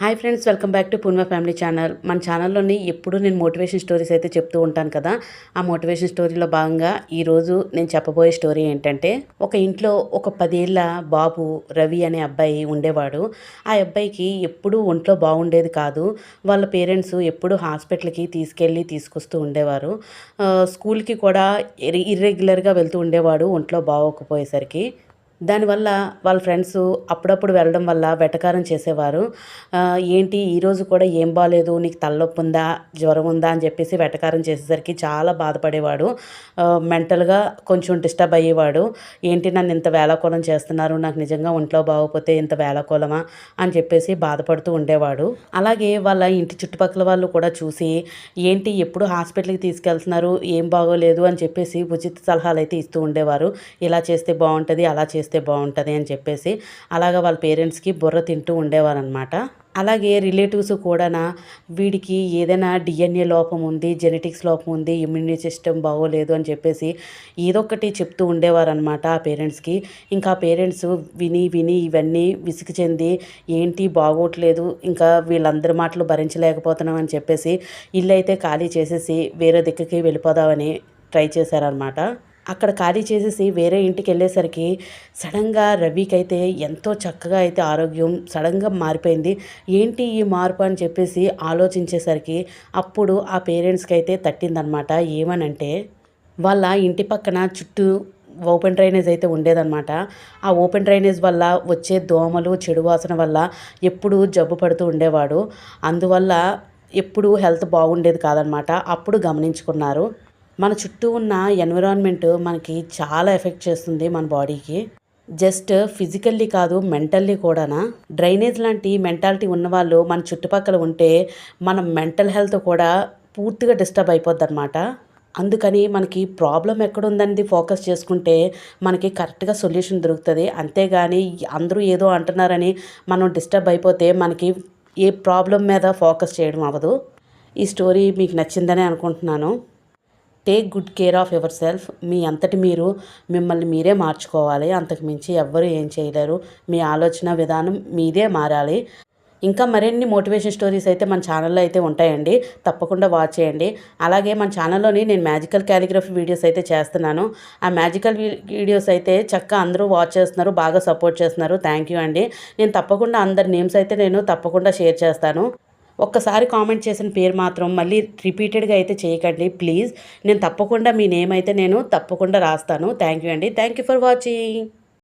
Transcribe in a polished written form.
Hi friends, welcome back to Purna family channel. మన ఛానల్లోని ఎప్పుడు నేను మోటివేషన్ స్టోరీస్ అయితే చెప్తూ ఉంటాను కదా. ఆ మోటివేషన్ స్టోరీలో భాగంగా ఈరోజు నేను చెప్పబోయే స్టోరీ ఏంటంటే, ఒక ఇంట్లో ఒక 10 ఏళ్ళ బాబు రవి అనే అబ్బాయి ఉండేవాడు. ఆ అబ్బాయికి ఎప్పుడూ ఒంట్లో బాగుండేది కాదు. వాళ్ళ పేరెంట్స్ ఎప్పుడూ హాస్పిటల్కి తీసుకొస్తూ ఉండేవారు. స్కూల్కి కూడా ఇర్రెగ్యులర్గా వెళ్తూ ఉండేవాడు ఒంట్లో బాగోకపోయేసరికి. దానివల్ల వాళ్ళ ఫ్రెండ్స్ అప్పుడప్పుడు వెళ్ళడం వల్ల వెటకారం చేసేవారు. ఏంటి ఈరోజు కూడా ఏం బాలేదు, నీకు తలనొప్పి ఉందా, జ్వరం ఉందా అని చెప్పేసి వెటకారం చేసేసరికి చాలా బాధపడేవాడు. మెంటల్గా కొంచెం డిస్టర్బ్ అయ్యేవాడు. ఏంటి నన్ను ఇంత వేళాకోళం చేస్తున్నారు, నాకు నిజంగా ఒంట్లో బాగోకపోతే ఇంత వేళాకోళమా అని చెప్పేసి బాధపడుతూ ఉండేవాడు. అలాగే వాళ్ళ ఇంటి చుట్టుపక్కల వాళ్ళు కూడా చూసి, ఏంటి ఎప్పుడు హాస్పిటల్కి తీసుకెళ్తున్నారు, ఏం బాగోలేదు అని చెప్పేసి ఉచిత సలహాలు అయితే ఇస్తూ ఉండేవారు. ఇలా చేస్తే బాగుంటుంది, అలా చేస్తే బాగుంటుంది అని చెప్పేసి అలాగా వాళ్ళ పేరెంట్స్కి బుర్ర తింటూ ఉండేవారనమాట. అలాగే రిలేటివ్స్ కూడా వీడికి ఏదైనా డిఎన్ఏ లోపం ఉంది, జెనెటిక్స్ లోపం ఉంది, ఇమ్యూనిటీ సిస్టమ్ బాగోలేదు అని చెప్పేసి ఏదో ఒకటి చెప్తూ ఉండేవారనమాట ఆ పేరెంట్స్కి. ఇంకా పేరెంట్స్ విని విని ఇవన్నీ విసిగి చెంది, ఏంటి బాగోట్లేదు, ఇంకా వీళ్ళందరి మాటలు భరించలేకపోతున్నాం అని చెప్పేసి ఇల్లు అయితే ఖాళీ చేసేసి వేరే దిక్కుకి వెళ్ళిపోదామని ట్రై చేశారనమాట. అక్కడ ఖాళీ చేసేసి వేరే ఇంటికి వెళ్ళేసరికి సడన్గా రవికి అయితే ఎంతో చక్కగా అయితే ఆరోగ్యం సడన్గా మారిపోయింది. ఏంటి ఈ మార్పు అని చెప్పేసి ఆలోచించేసరికి అప్పుడు ఆ పేరెంట్స్కి అయితే తట్టిందనమాట. ఏమనంటే, వాళ్ళ ఇంటి పక్కన చుట్టూ ఓపెన్ డ్రైనేజ్ అయితే ఉండేదన్నమాట. ఆ ఓపెన్ డ్రైనేజ్ వల్ల వచ్చే దోమలు, చెడు వాసన వల్ల ఎప్పుడూ జబ్బు పడుతూ ఉండేవాడు. అందువల్ల ఎప్పుడూ హెల్త్ బాగుండేది కాదనమాట. అప్పుడు గమనించుకున్నారు. మన చుట్టూ ఉన్న ఎన్విరాన్మెంట్ మనకి చాలా ఎఫెక్ట్ చేస్తుంది మన బాడీకి. జస్ట్ ఫిజికల్లీ కాదు, మెంటల్లీ కూడానా. డ్రైనేజ్ లాంటి మెంటాలిటీ ఉన్నవాళ్ళు మన చుట్టుపక్కల ఉంటే మన మెంటల్ హెల్త్ కూడా పూర్తిగా డిస్టర్బ్ అయిపోద్ది అనమాట. అందుకని మనకి ప్రాబ్లం ఎక్కడుందని ఫోకస్ చేసుకుంటే మనకి కరెక్ట్గా సొల్యూషన్ దొరుకుతుంది. అంతేగాని అందరూ ఏదో అంటున్నారని మనం డిస్టర్బ్ అయిపోతే మనకి ఏ ప్రాబ్లం మీద ఫోకస్ చేయడం అవ్వదు. ఈ స్టోరీ మీకు నచ్చిందనే అనుకుంటున్నాను. Take good care of yourself. మీ అంతటి మీరు మిమ్మల్ని మీరే మార్చుకోవాలి. అంతకు మించి ఎవ్వరూ ఏం చేయలేరు. మీ ఆలోచన విధానం మీదే మారాలి. ఇంకా మరిన్ని మోటివేషన్ స్టోరీస్ అయితే మన ఛానల్లో అయితే ఉంటాయండి, తప్పకుండా వాచ్ చేయండి. అలాగే మన ఛానల్లోని నేను మ్యాజికల్ క్యాలిగ్రఫీ వీడియోస్ అయితే చేస్తున్నాను. ఆ మ్యాజికల్ వీడియోస్ అయితే చక్కగా అందరూ వాచ్ చేస్తున్నారు, బాగా సపోర్ట్ చేస్తున్నారు. థ్యాంక్ యూ అండి. నేను తప్పకుండా అందరి నేమ్స్ అయితే నేను తప్పకుండా షేర్ చేస్తాను. ఒక్కసారి కామెంట్ చేసిన పేరు మాత్రం మళ్ళీ రిపీటెడ్గా అయితే చేయకండి ప్లీజ్. నేను తప్పకుండా మీ నేమ్ అయితే నేను తప్పకుండా రాస్తాను. థ్యాంక్ యూ అండి. Thank you for watching.